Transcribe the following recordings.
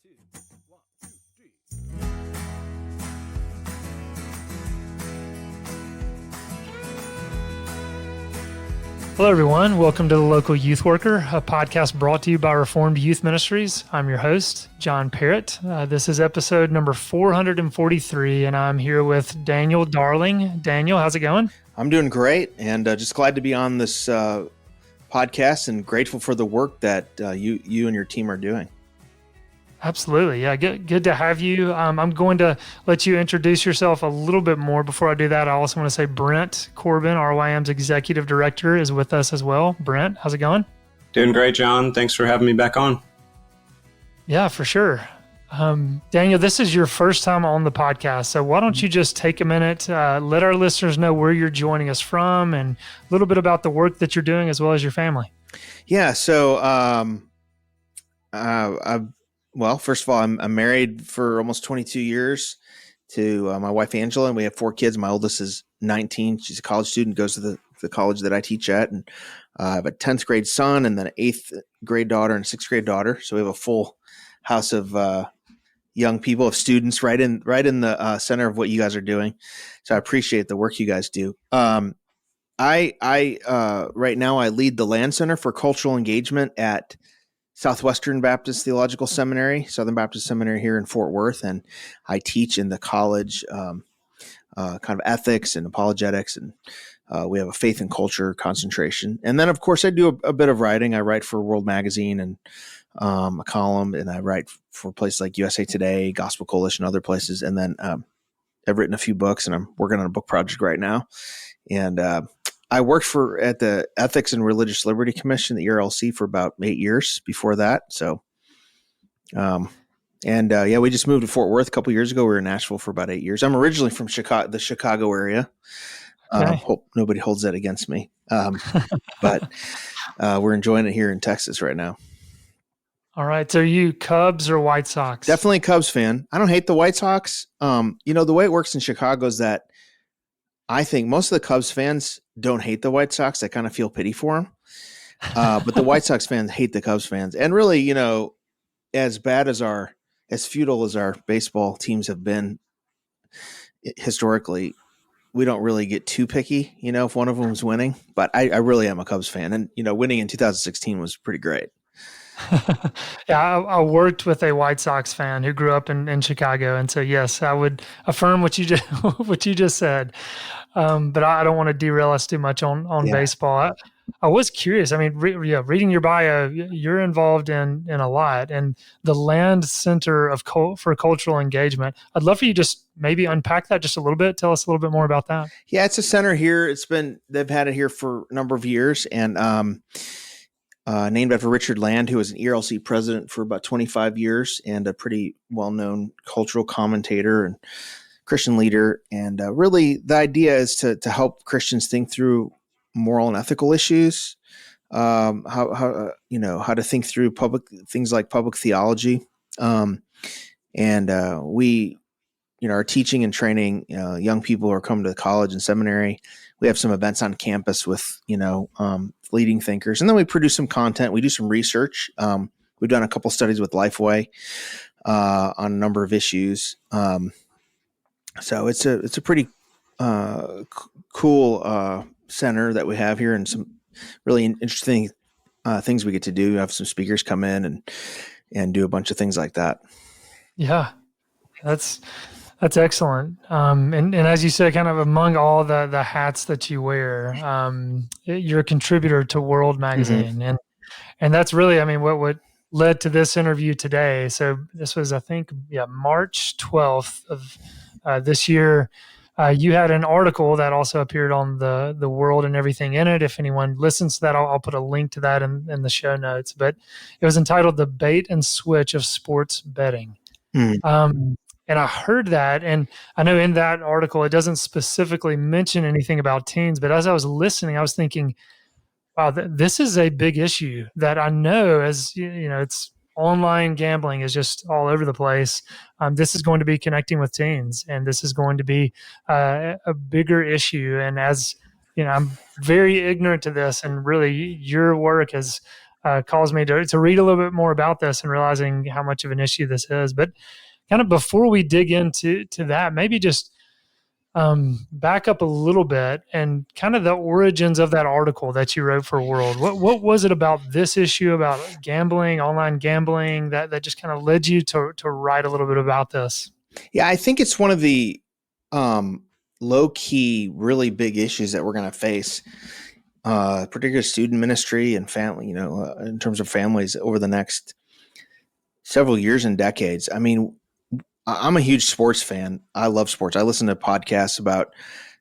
two, 1, 2, 3. Hello, everyone. Welcome to The Local Youth Worker, a podcast brought to you by Reformed Youth Ministries. I'm your host, John Parrott. This is episode number 443, and I'm here with Daniel Darling. Daniel, how's it going? I'm doing great, and just glad to be on this podcast and grateful for the work that you and your team are doing. Absolutely. Yeah, good to have you. I'm going to let you introduce yourself a little bit more. Before I do that, I also want to say Brent Corbin, RYM's Executive Director, is with us as well. Brent, how's it going? Doing great, John. Thanks for having me back on. Yeah, for sure. Daniel, this is your first time on the podcast, so why don't you just take a minute, let our listeners know where you're joining us from and a little bit about the work that you're doing as well as your family. Yeah, so well, first of all, I'm married for almost 22 years to my wife, Angela, and we have 4 kids. My oldest is 19. She's a college student, goes to the college that I teach at. And I have a 10th grade son and then an 8th grade daughter and a 6th grade daughter. So we have a full house of young people, of students right in the center of what you guys are doing. So I appreciate the work you guys do. I right now I lead the Land Center for Cultural Engagement at Southwestern Baptist Theological Seminary, Southern Baptist Seminary here in Fort Worth, and I teach in the college kind of ethics and apologetics, and we have a faith and culture concentration. And then, of course, I do a bit of writing. I write for World Magazine and a column, and I write for places like USA Today, Gospel Coalition, other places. And then I've written a few books, and I'm working on a book project right now. And I worked at the Ethics and Religious Liberty Commission, the ERLC, for about 8 years before that. So, we just moved to Fort Worth a couple years ago. We were in Nashville for about 8 years. I'm originally from the Chicago area. Okay. Hope nobody holds that against me. But we're enjoying it here in Texas right now. All right. So are you Cubs or White Sox? Definitely a Cubs fan. I don't hate the White Sox. The way it works in Chicago is that I think most of the Cubs fans don't hate the White Sox. They kind of feel pity for them. But the White Sox fans hate the Cubs fans. And really, as bad as as futile as our baseball teams have been historically, we don't really get too picky, if one of them is winning. But I really am a Cubs fan. And, winning in 2016 was pretty great. Yeah, I worked with a White Sox fan who grew up in Chicago, and so yes, I would affirm what you just said. But I don't want to derail us too much on baseball. I was curious. I mean, reading your bio, you're involved in a lot, and the Land Center for Cultural Engagement. I'd love for you just maybe unpack that just a little bit. Tell us a little bit more about that. Yeah, it's a center here. They've had it here for a number of years, and named after Richard Land, who was an ERLC president for about 25 years and a pretty well-known cultural commentator and Christian leader. And really, the idea is to help Christians think through moral and ethical issues, how to think through things like public theology, we are teaching and training young people who are coming to college and seminary. We have some events on campus with leading thinkers, and then we produce some content. We do some research. We've done a couple studies with Lifeway on a number of issues. So it's a pretty cool center that we have here, and some really interesting things we get to do. Have some speakers come in and do a bunch of things like that. Yeah, that's excellent. And as you said, kind of among all the hats that you wear, you're a contributor to World Magazine, Mm-hmm. and that's really, I mean, what led to this interview today. So this was, I think, March 12th of this year. You had an article that also appeared on the World and everything in it. If anyone listens to that, I'll put a link to that in the show notes. But it was entitled "The Bait and Switch of Sports Betting." Mm. And I heard that, and I know in that article it doesn't specifically mention anything about teens, but as I was listening, I was thinking, wow, this is a big issue that I know, as it's online gambling is just all over the place. This is going to be connecting with teens, and this is going to be a bigger issue. And as I'm very ignorant to this, and really your work has caused me to read a little bit more about this and realizing how much of an issue this is. But kind of before we dig into that, maybe just back up a little bit and kind of the origins of that article that you wrote for World. What was it about this issue about gambling, online gambling, that just kind of led you to write a little bit about this? Yeah, I think it's one of the low key, really big issues that we're going to face, particularly student ministry and family, in terms of families over the next several years and decades. I mean, I'm a huge sports fan. I love sports. I listen to podcasts about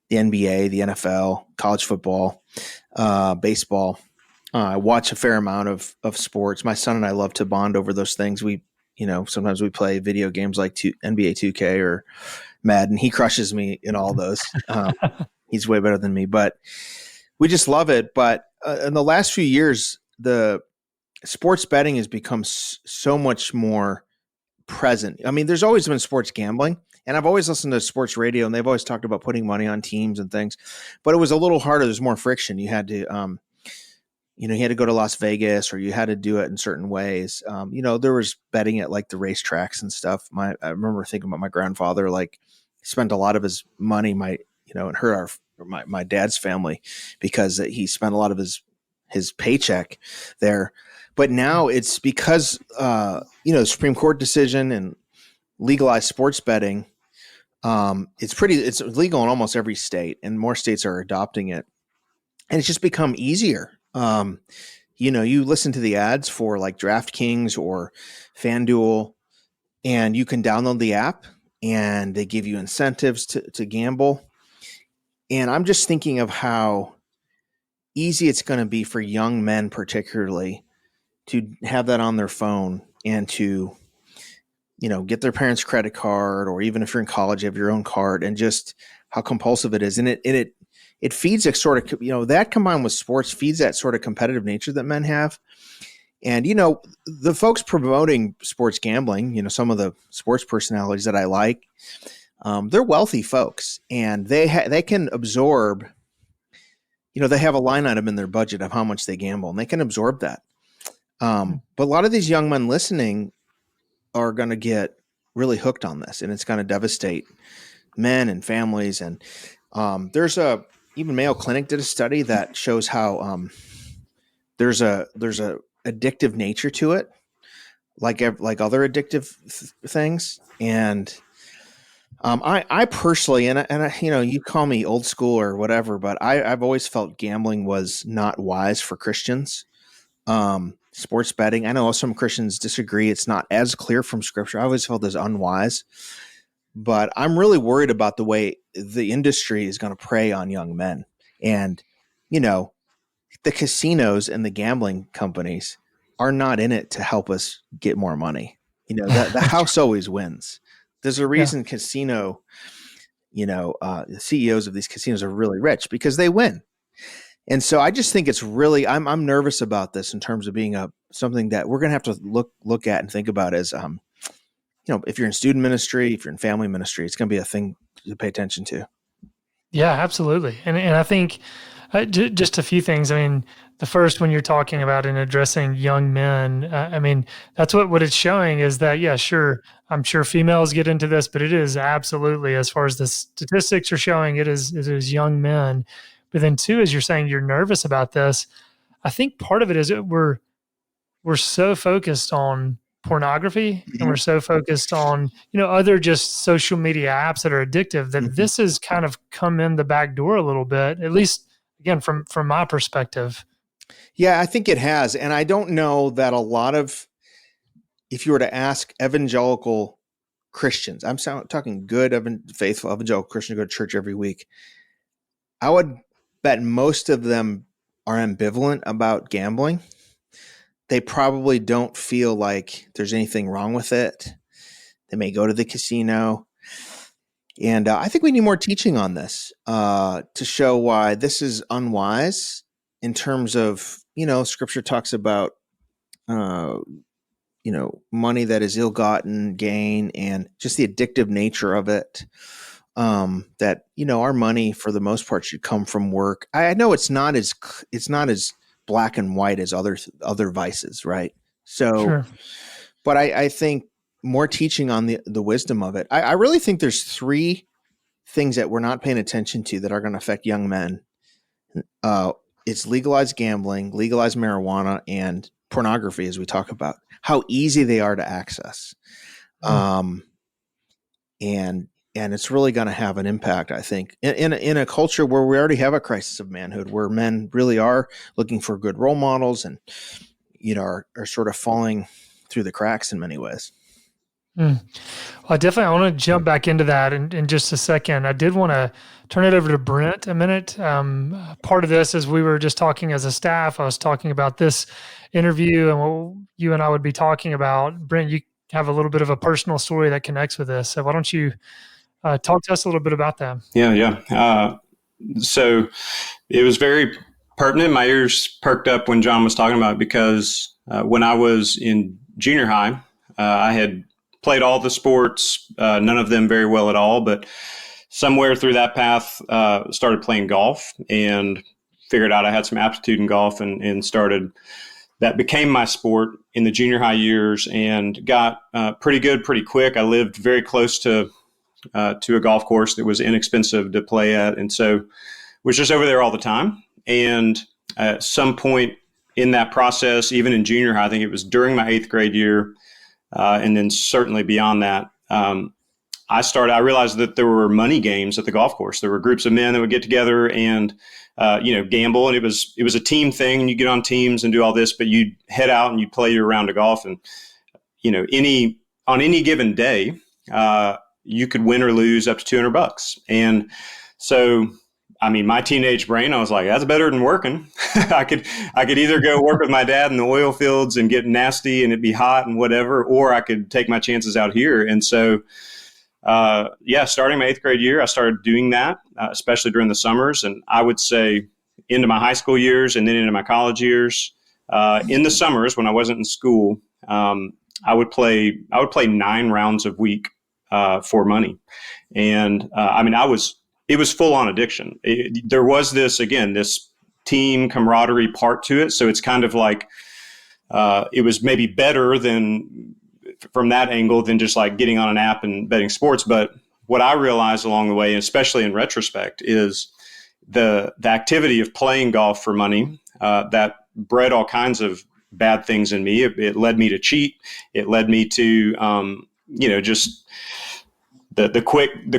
the NBA, the NFL, college football, baseball. I watch a fair amount of sports. My son and I love to bond over those things. Sometimes we play video games like NBA 2K or Madden. He crushes me in all those. He's way better than me, but we just love it. But in the last few years, the sports betting has become so much more present. I mean, there's always been sports gambling, and I've always listened to sports radio, and they've always talked about putting money on teams and things, but it was a little harder. There's more friction. You had to, you had to go to Las Vegas, or you had to do it in certain ways. There was betting at like the racetracks and stuff. I remember thinking about my grandfather, like spent a lot of his money, and hurt my dad's family because he spent a lot of his paycheck there. But now it's because, the Supreme Court decision and legalized sports betting, it's legal in almost every state, and more states are adopting it. And it's just become easier. You listen to the ads for like DraftKings or FanDuel, and you can download the app and they give you incentives to gamble. And I'm just thinking of how easy it's going to be for young men, particularly, to have that on their phone and to, get their parents' credit card, or even if you're in college, you have your own card, and just how compulsive it is. And it feeds a sort of, that combined with sports feeds that sort of competitive nature that men have. And, the folks promoting sports gambling, some of the sports personalities that I like, they're wealthy folks, and they can absorb, they have a line item in their budget of how much they gamble, and they can absorb that. But a lot of these young men listening are going to get really hooked on this, and it's going to devastate men and families. And even Mayo Clinic did a study that shows how there's a addictive nature to it, like other addictive things. And I personally, and I, you call me old school or whatever, but I've always felt gambling was not wise for Christians. Sports betting, I know some Christians disagree. It's not as clear from Scripture. I always felt as unwise, but I'm really worried about the way the industry is going to prey on young men. And, the casinos and the gambling companies are not in it to help us get more money. The house always wins. There's a reason casino, the CEOs of these casinos are really rich, because they win. And so I just think it's really, I'm nervous about this in terms of being something that we're going to have to look at and think about as, if you're in student ministry, if you're in family ministry, it's going to be a thing to pay attention to. Yeah, absolutely. And I think just a few things. I mean, the first, when you're talking about and addressing young men, that's what it's showing is that, yeah, sure, I'm sure females get into this, but it is absolutely, as far as the statistics are showing, it is young men. But then two, as you're saying, you're nervous about this. I think part of it is we're so focused on pornography, and we're so focused on, other just social media apps that are addictive, that this has kind of come in the back door a little bit, at least again, from my perspective. Yeah, I think it has. And I don't know that if you were to ask evangelical Christians, I'm talking good, faithful evangelical Christians who go to church every week, I would bet most of them are ambivalent about gambling. They probably don't feel like there's anything wrong with it. They may go to the casino. And I think we need more teaching on this to show why this is unwise in terms of, Scripture talks about, money that is ill-gotten gain and just the addictive nature of it. That, our money for the most part should come from work. I know it's not as black and white as other vices, right? So, Sure. but I think more teaching on the wisdom of it. I really think there's three things that we're not paying attention to that are going to affect young men. It's legalized gambling, legalized marijuana, and pornography, as we talk about how easy they are to access. And it's really going to have an impact, I think, in a culture where we already have a crisis of manhood, where men really are looking for good role models and, are sort of falling through the cracks in many ways. Well, I want to jump back into that in just a second. I did want to turn it over to Brent a minute. Part of this is we were just talking as a staff. I was talking about this interview and what you and I would be talking about. Brent, you have a little bit of a personal story that connects with this. So why don't you talk to us a little bit about that? Yeah. So it was very pertinent. My ears perked up when John was talking about it because when I was in junior high, I had played all the sports, none of them very well at all, but somewhere through that path, started playing golf and figured out I had some aptitude in golf and started. That became my sport in the junior high years and got pretty good pretty quick. I lived very close to a golf course that was inexpensive to play at, and so was just over there all the time. And at some point in that process, even in junior high, I think it was during my 8th grade year, and then certainly beyond that, I realized that there were money games at the golf course. There were groups of men that would get together and, gamble. And it was a team thing. And you get on teams and do all this, but you'd head out and you'd play your round of golf. And, on any given day, you could win or lose up to $200. And so, my teenage brain, I was like, that's better than working. I could either go work with my dad in the oil fields and get nasty and it'd be hot and whatever, or I could take my chances out here. And so, starting my 8th grade year, I started doing that, especially during the summers. And I would say into my high school years and then into my college years, in the summers when I wasn't in school, I would play 9 rounds a week, for money. And, it was full on addiction. There was this team camaraderie part to it. So it's kind of like, it was maybe better than from that angle than just like getting on an app and betting sports. But what I realized along the way, especially in retrospect, is the activity of playing golf for money, that bred all kinds of bad things in me. It led me to cheat. It led me to, just the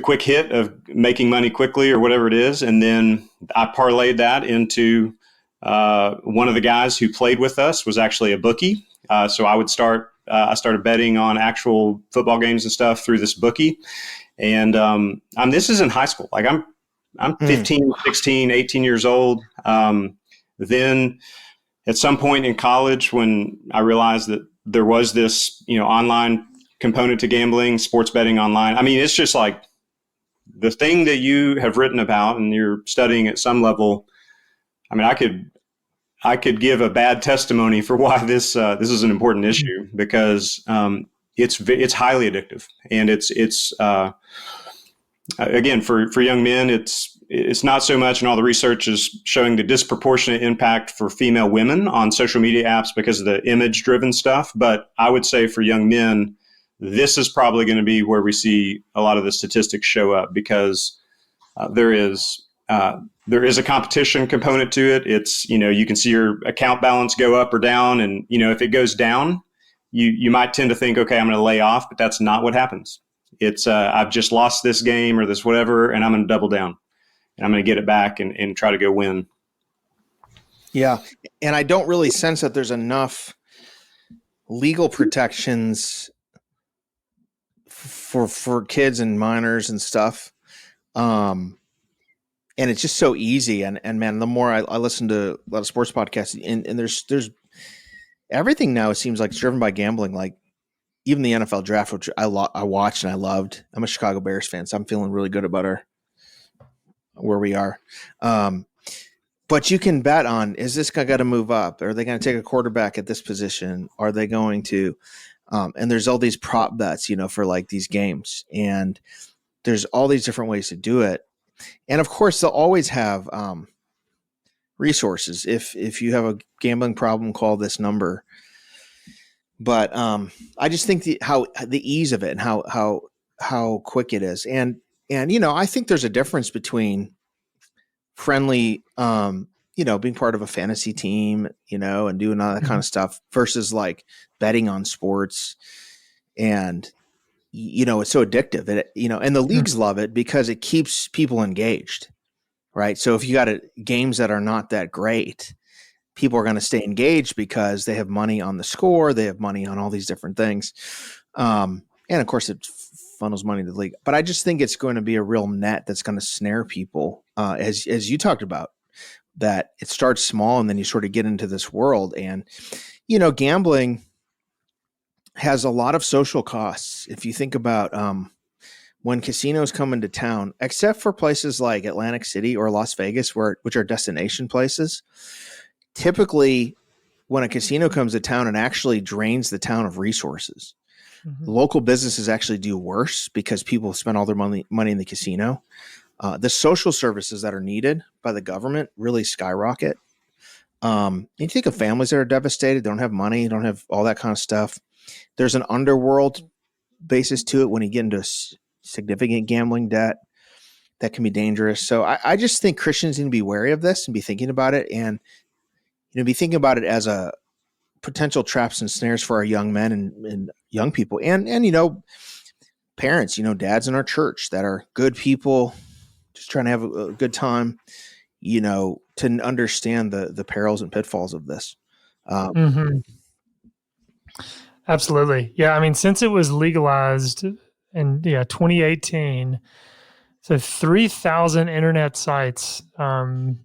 quick hit of making money quickly or whatever it is. And then I parlayed that into one of the guys who played with us was actually a bookie. So I started betting on actual football games and stuff through this bookie. And this is in high school. Like I'm 15, 16, 18 years old. Then at some point in college when I realized that there was this, online component to gambling, sports betting online. It's just like the thing that you have written about and you're studying at some level. I could give a bad testimony for why this is an important issue because it's highly addictive, and it's again for young men it's not so much, and all the research is showing the disproportionate impact for female women on social media apps because of the image driven stuff. But I would say for young men, this is probably going to be where we see a lot of the statistics show up because there is a competition component to it. It's, you can see your account balance go up or down. And, if it goes down, you might tend to think, okay, I'm going to lay off, but that's not what happens. It's, I've just lost this game or this whatever, and I'm going to double down and I'm going to get it back and try to go win. Yeah. And I don't really sense that there's enough legal protections for kids and minors and stuff. And it's just so easy. And man, the more I listen to a lot of sports podcasts and there's everything now, it seems like it's driven by gambling. Like even the NFL draft, which I watched and I loved. I'm a Chicago Bears fan, so I'm feeling really good about where we are. But you can bet on, is this guy got to move up? Are they going to take a quarterback at this position? Are they going to, and there's all these prop bets, for like these games, and there's all these different ways to do it. And of course they'll always have, resources. If you have a gambling problem, call this number. But I just think the ease of it and how quick it is, and I think there's a difference between friendly, being part of a fantasy team, and doing all that kind of stuff versus like betting on sports, and it's so addictive, and the leagues love it because it keeps people engaged, right? So if you got games that are not that great, people are going to stay engaged because they have money on the score. They have money on all these different things. And of course it funnels money to the league, but I just think it's going to be a real net that's going to snare people. As you talked about, that it starts small and then you sort of get into this world, and, gambling has a lot of social costs. If you think about, when casinos come into town, except for places like Atlantic City or Las Vegas, which are destination places, typically, when a casino comes to town, it actually drains the town of resources. Mm-hmm. Local businesses actually do worse because people spend all their money in the casino. The social services that are needed by the government really skyrocket. You think of families that are devastated, they don't have money, don't have all that kind of stuff. There's an underworld basis to it when you get into significant gambling debt that can be dangerous. So I just think Christians need to be wary of this and be thinking about it, and be thinking about it as a potential traps and snares for our young men and young people, and parents, dads in our church that are good people, just trying to have a good time, to understand the perils and pitfalls of this. Absolutely. Yeah. I mean, since it was legalized in 2018, so 3,000 internet sites are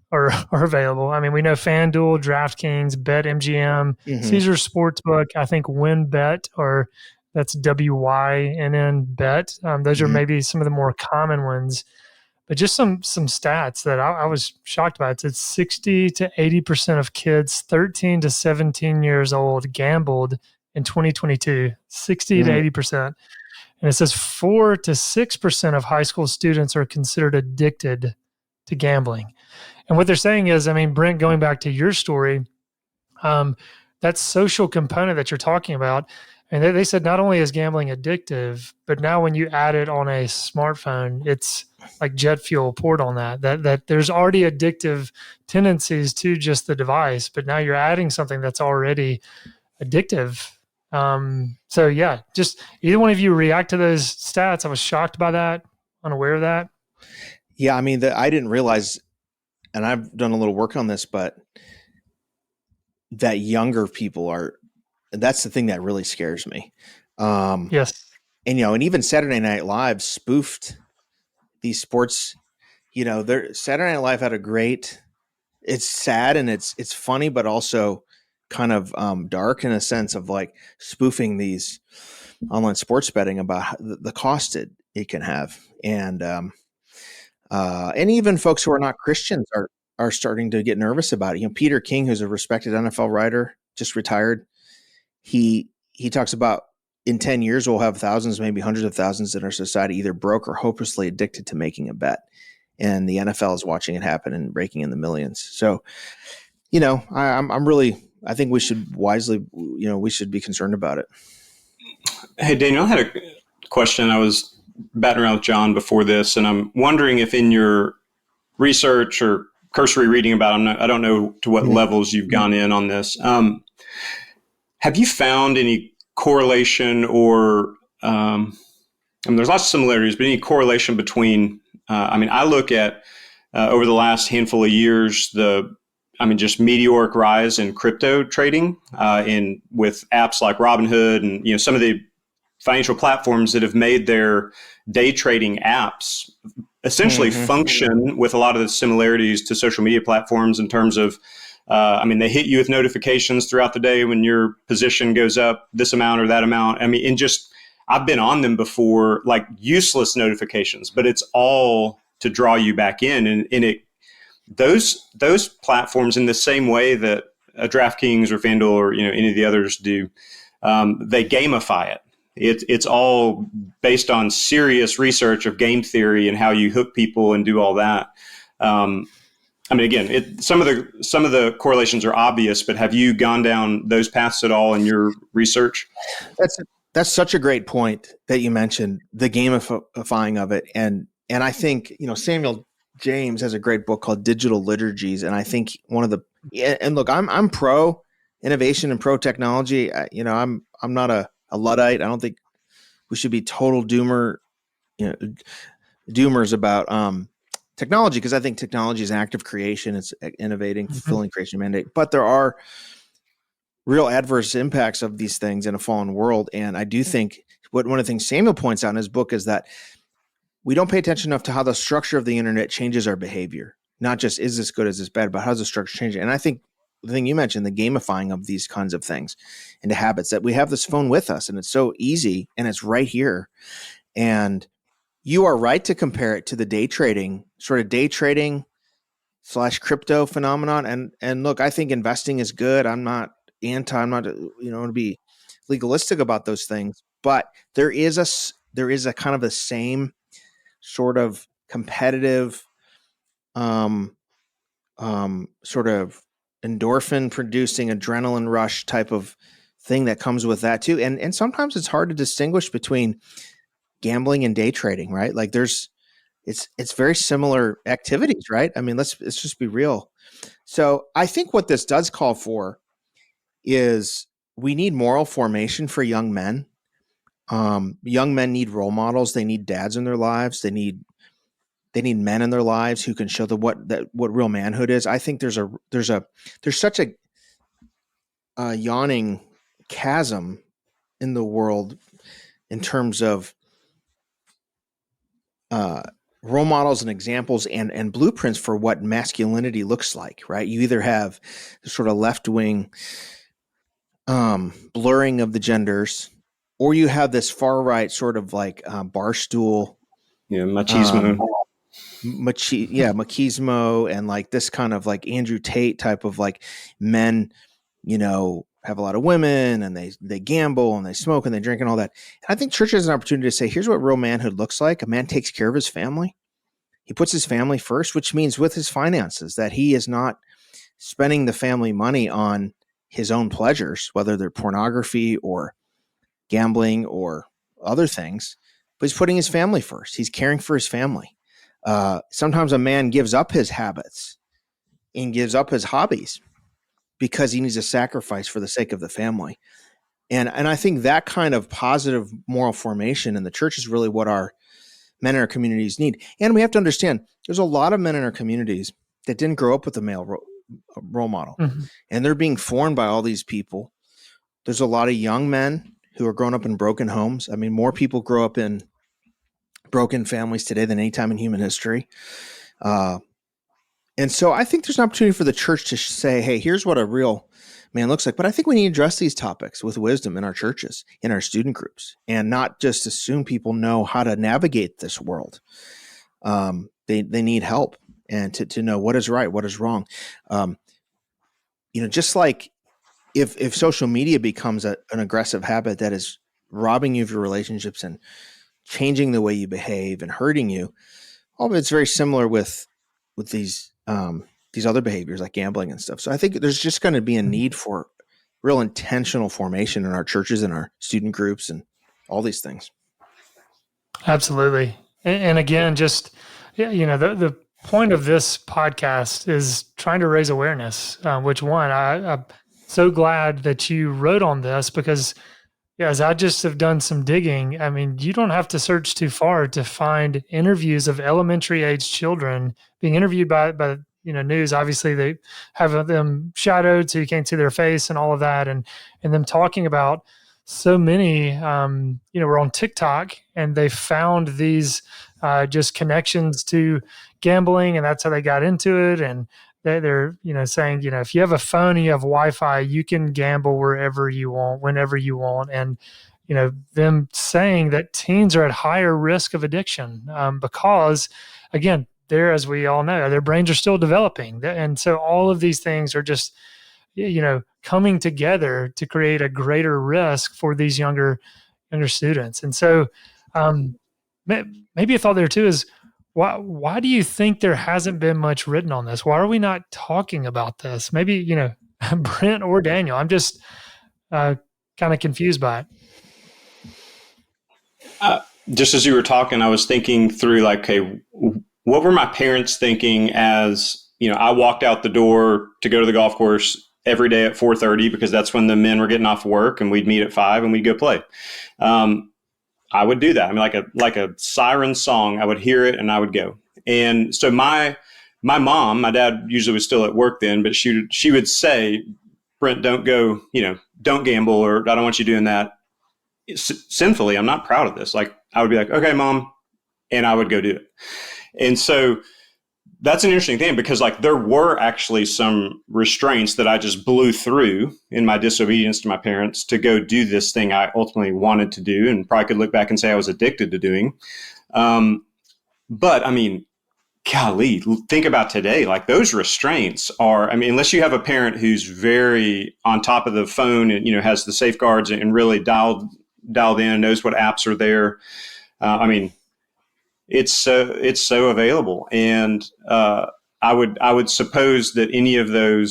available. I mean, we know FanDuel, DraftKings, BetMGM, Caesars Sportsbook, I think WynnBET, or that's WYNN Bet. Those are maybe some of the more common ones. But just some stats that I was shocked by. It said 60 to 80% of kids 13 to 17 years old gambled in 2022, 60 to 80%. And it says 4 to 6% of high school students are considered addicted to gambling. And what they're saying is, I mean, Brent, going back to your story, that social component that you're talking about, and they said not only is gambling addictive, but now when you add it on a smartphone, it's like jet fuel poured on that there's already addictive tendencies to just the device, but now you're adding something that's already addictive. So yeah, just either one of you react to those stats. I was shocked by that, unaware of that. Yeah. I mean, I didn't realize, and I've done a little work on this, but that younger people that's the thing that really scares me. Yes. And, and even Saturday Night Live spoofed these sports, Saturday Night Live had it's sad and it's funny, but also kind of dark in a sense of like spoofing these online sports betting about the cost it can have. And even folks who are not Christians are starting to get nervous about it. Peter King, who's a respected NFL writer, just retired. He talks about in 10 years, we'll have thousands, maybe hundreds of thousands in our society, either broke or hopelessly addicted to making a bet. And the NFL is watching it happen and raking in the millions. So, I think we should wisely, we should be concerned about it. Hey, Daniel, I had a question. I was batting around with John before this, and I'm wondering if in your research or cursory reading about it, I don't know to what levels you've gone in on this. Have you found any correlation or, there's lots of similarities, but any correlation between, I look at over the last handful of years, just meteoric rise in crypto trading with apps like Robinhood and, some of the financial platforms that have made their day trading apps essentially function with a lot of the similarities to social media platforms in terms of, they hit you with notifications throughout the day when your position goes up this amount or that amount. I've been on them before, like useless notifications, but it's all to draw you back in. And those platforms, in the same way that a DraftKings or FanDuel or any of the others do, they gamify it. It's all based on serious research of game theory and how you hook people and do all that. I mean, again, some of the correlations are obvious, but have you gone down those paths at all in your research? That's such a great point that you mentioned, the gamifying of it. And I think, Samuel James has a great book called Digital Liturgies. And I think and look, I'm pro innovation and pro technology. I'm not a Luddite. I don't think we should be total doomers about technology, because I think technology is an act of creation. It's innovating, fulfilling creation mandate. But there are real adverse impacts of these things in a fallen world. And I do think one of the things Samuel points out in his book is that we don't pay attention enough to how the structure of the internet changes our behavior. Not just, is this good, is this bad, but how's the structure changing? And I think the thing you mentioned, the gamifying of these kinds of things into habits, that we have this phone with us and it's so easy and it's right here. And you are right to compare it to the day trading / crypto phenomenon. And look, I think investing is good. I'm not to be legalistic about those things, but there is a kind of the same sort of competitive, sort of endorphin producing adrenaline rush type of thing that comes with that too. And sometimes it's hard to distinguish between gambling and day trading, right? Like it's very similar activities, right? I mean, let's just be real. So I think what this does call for is we need moral formation for young men. Young men need role models. They need dads in their lives. They need men in their lives who can show them what real manhood is. I think there's such a yawning chasm in the world in terms of role models and examples and blueprints for what masculinity looks like, right? You either have the sort of left-wing blurring of the genders, or you have this far right sort of like barstool, machismo, machismo, and like this kind of like Andrew Tate type of like men, have a lot of women and they gamble and they smoke and they drink and all that. And I think church has an opportunity to say, here's what real manhood looks like. A man takes care of his family. He puts his family first, which means with his finances that he is not spending the family money on his own pleasures, whether they're pornography or gambling or other things, but he's putting his family first. He's caring for his family. Sometimes a man gives up his habits and gives up his hobbies because he needs a sacrifice for the sake of the family. And I think that kind of positive moral formation in the church is really what our men in our communities need. And we have to understand there's a lot of men in our communities that didn't grow up with a male role model. Mm-hmm. And they're being formed by all these people. There's a lot of young men who are growing up in broken homes. I mean, more people grow up in broken families today than any time in human history. And so I think there's an opportunity for the church to say, hey, here's what a real man looks like. But I think we need to address these topics with wisdom in our churches, in our student groups, and not just assume people know how to navigate this world. They need help and to know what is right, what is wrong. Just like if social media becomes an aggressive habit that is robbing you of your relationships and changing the way you behave and hurting you, it's very similar with these other behaviors like gambling and stuff. So I think there's just going to be a need for real intentional formation in our churches and our student groups and all these things. Absolutely. And again, the point of this podcast is trying to raise awareness, which I'm so glad that you wrote on this because as I just have done some digging, I mean, you don't have to search too far to find interviews of elementary age children being interviewed by news. Obviously, they have them shadowed so you can't see their face and all of that, and them talking about so many. We're on TikTok and they found these just connections to gambling, and that's how they got into it. And they're saying, if you have a phone and you have Wi-Fi, you can gamble wherever you want, whenever you want. And, them saying that teens are at higher risk of addiction because, again, as we all know, their brains are still developing. And so all of these things are just, coming together to create a greater risk for these younger students. And so maybe a thought there too is, why do you think there hasn't been much written on this? Why are we not talking about this? Maybe, Brent or Daniel. I'm just kind of confused by it. Just as you were talking, I was thinking through like, okay, what were my parents thinking as, I walked out the door to go to the golf course every day at 4:30 because that's when the men were getting off work, and we'd meet at 5 and we'd go play. I would do that. I mean, like a siren song, I would hear it and I would go. And so my mom, my dad usually was still at work then, but she would say, Brent, don't go, don't gamble, or I don't want you doing that. Sinfully, I'm not proud of this. Like, I would be like, okay, Mom, and I would go do it. And so that's an interesting thing, because like there were actually some restraints that I just blew through in my disobedience to my parents to go do this thing I ultimately wanted to do, and probably could look back and say I was addicted to doing. But I mean, golly, think about today. Like, those restraints are, I mean, unless you have a parent who's very on top of the phone and, has the safeguards and really dialed in, knows what apps are there. I mean, it's so available. And I would suppose that any of the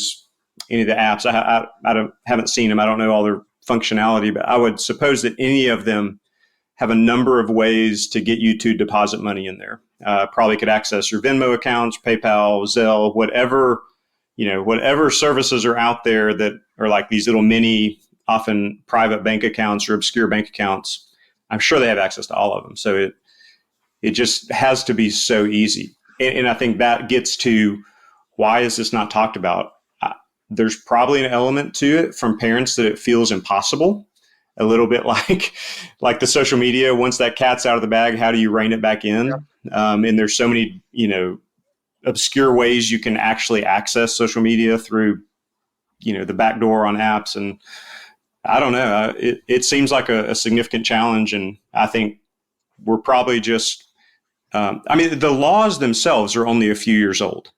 apps, I haven't seen them. I don't know all their functionality, but I would suppose that any of them have a number of ways to get you to deposit money in there. Probably could access your Venmo accounts, PayPal, Zelle, whatever services are out there that are like these little mini, often private bank accounts or obscure bank accounts. I'm sure they have access to all of them. So it just has to be so easy. And I think that gets to, why is this not talked about? There's probably an element to it from parents that it feels impossible. A little bit like the social media, once that cat's out of the bag, how do you rein it back in? Yeah. And there's so many, obscure ways you can actually access social media through, the back door on apps. And I don't know, it seems like a significant challenge. And I think we're probably just, the laws themselves are only a few years old,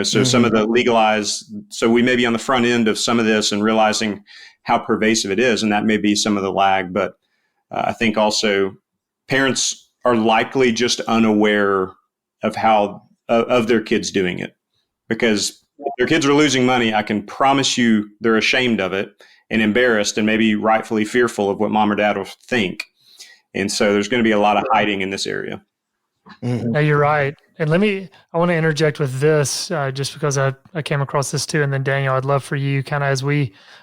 so some of the legalized, so we may be on the front end of some of this and realizing how pervasive it is. And that may be some of the lag, but I think also parents are likely just unaware of of their kids doing it, because if their kids are losing money, I can promise you they're ashamed of it and embarrassed and maybe rightfully fearful of what mom or dad will think. And so there's going to be a lot of hiding in this area. Mm-hmm. No, you're right. And I want to interject with this just because I came across this too. And then Daniel, I'd love for you kind of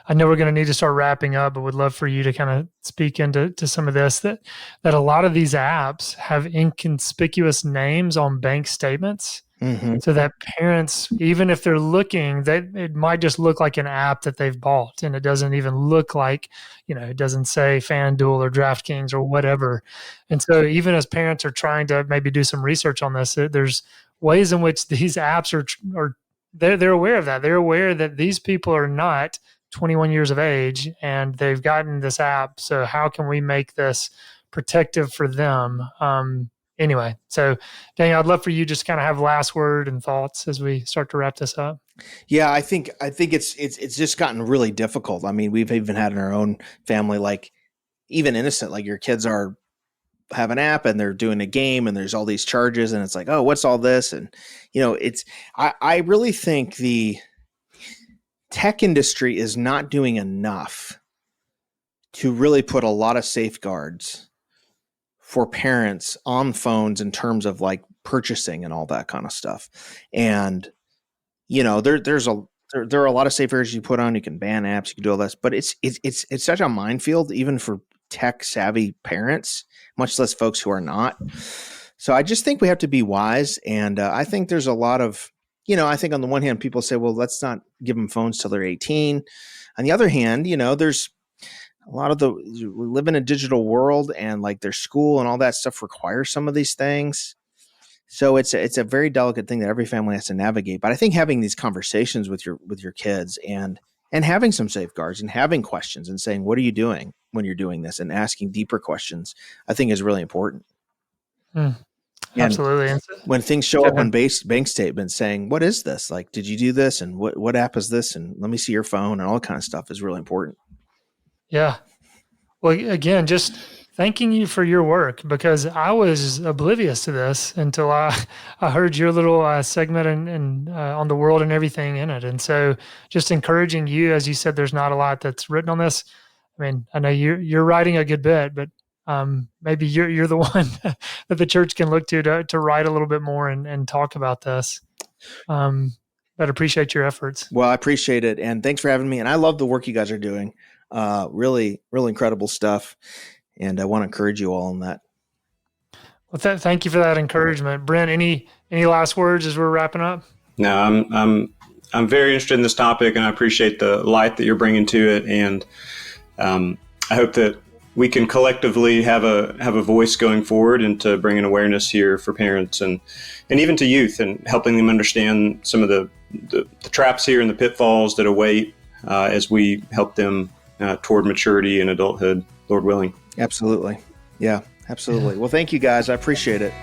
I know we're going to need to start wrapping up, but would love for you to kind of speak into some of this, that a lot of these apps have inconspicuous names on bank statements. Mm-hmm. So that parents, even if they're looking, it might just look like an app that they've bought, and it doesn't even look like, it doesn't say FanDuel or DraftKings or whatever. And so even as parents are trying to maybe do some research on this, there's ways in which these apps are they're aware of that. They're aware that these people are not 21 years of age and they've gotten this app. So how can we make this protective for them? Anyway, so Daniel, I'd love for you just kind of have last word and thoughts as we start to wrap this up. Yeah, I think it's just gotten really difficult. I mean, we've even had in our own family, like even innocent, like your kids have an app and they're doing a game and there's all these charges and it's like, oh, what's all this? And I really think the tech industry is not doing enough to really put a lot of safeguards for parents on phones in terms of like purchasing and all that kind of stuff. And, there are a lot of safe areas you put on, you can ban apps, you can do all this, but it's such a minefield, even for tech savvy parents, much less folks who are not. So I just think we have to be wise. And I think there's a lot of, I think on the one hand, people say, well, let's not give them phones till they're 18. On the other hand, there's a lot of we live in a digital world, and like their school and all that stuff requires some of these things. So it's a very delicate thing that every family has to navigate. But I think having these conversations with your kids and having some safeguards and having questions and saying, what are you doing when you're doing this, and asking deeper questions, I think is really important. Absolutely. When things show up on bank statements saying, what is this? Like, did you do this? And what app is this? And let me see your phone, and all that kind of stuff is really important. Yeah. Well, again, just thanking you for your work, because I was oblivious to this until I heard your little segment and on the world and everything in it. And so just encouraging you, as you said, there's not a lot that's written on this. I mean, I know you're writing a good bit, but maybe you're the one that the church can look to write a little bit more and talk about this. But appreciate your efforts. Well, I appreciate it. And thanks for having me. And I love the work you guys are doing. Really, really incredible stuff. And I want to encourage you all on that. Well, thank you for that encouragement. Brent, any last words as we're wrapping up? No, I'm very interested in this topic, and I appreciate the light that you're bringing to it. And I hope that we can collectively have a voice going forward into bringing awareness here for parents and even to youth, and helping them understand some of the traps here and the pitfalls that await as we help them toward maturity and adulthood, Lord willing. Absolutely. Yeah, absolutely. Well, thank you guys. I appreciate it.